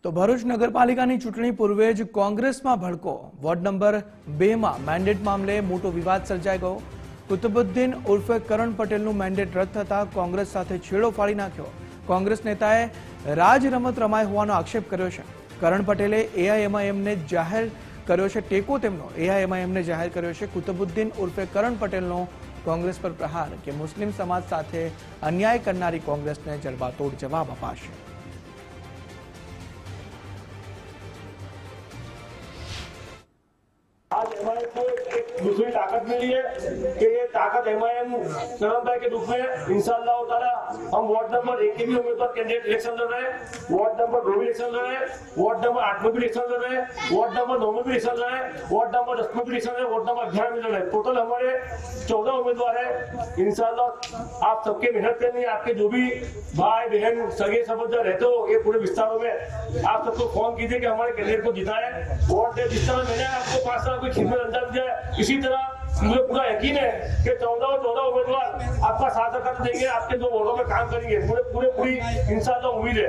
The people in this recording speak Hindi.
તો ભરૂચ નગરપાલિકાની ચૂંટણી પૂર્વે જ કોંગ્રેસમાં ભડકો. વોર્ડ નંબર 2 માં મેન્ડેટ મામલે મોટો વિવાદ સર્જાઈ ગયો. કુતુબુદ્દીન ઉર્ફે કરણ પટેલનું મેન્ડેટ રદ થતા કોંગ્રેસ સાથે છેડો ફાડી નાખ્યો. કોંગ્રેસ નેતાએ રાજ રમત રમાઈ હોવાનો આક્ષેપ કર્યો છે. કરણ પટેલે એઆઈએમઆઈએમને જાહેર કર્યો છે ટેકો. તેમનો એઆઈએમઆઈએમને જાહેર કર્યો છે. કુતુબુદ્દીન ઉર્ફે કરણ પટેલનો કોંગ્રેસ પર પ્રહાર કે મુસ્લિમ સમાજ સાથે અન્યાય કરનારી કોંગ્રેસને જડબાતોડ જવાબ અપાશે. आज एमआईएम को एक दूसरी ताकत मिली है कि ये ताकत एमआईएम करण भाई के रूप में इंशाअल्लाह ताला हम वार्ड नंबर 1 के भी उम्मीदवार कैंडिडेट इलेक्शन लड़ रहे हैं, वार्ड नंबर 2 भी इलेक्शन लड़ रहे हैं, वार्ड नंबर 8 में भी इलेक्शन लड़ रहे हैं, वार्ड नंबर 9 में भी इलेक्शन लड़ रहे हैं, वार्ड नंबर 10 में भी इलेक्शन लड़ रहे हैं, वार्ड नंबर 11 में लड़ रहे हैं. टोटल हमारे 14 उम्मीदवार है. इंशाअल्लाह आप सबके मेहनत करनी है. आपके जो भी भाई बहन सगे संबंधी रहते हो ये पूरे विस्तारों में आप सबको फोन कीजिए कि हमारे कैंडिडेट को जिताए. वोट दे. जिस तरह मैंने आपको 5 साल की खिदमत अंजाम दिया है, इसी तरह मुझे पूरा यकीन है कि 14 उम्मीदवार आपका साथ देंगे, आपके 2 वोटों में काम करेंगे. पूरी इंशाअल्लाह उम्मीद है.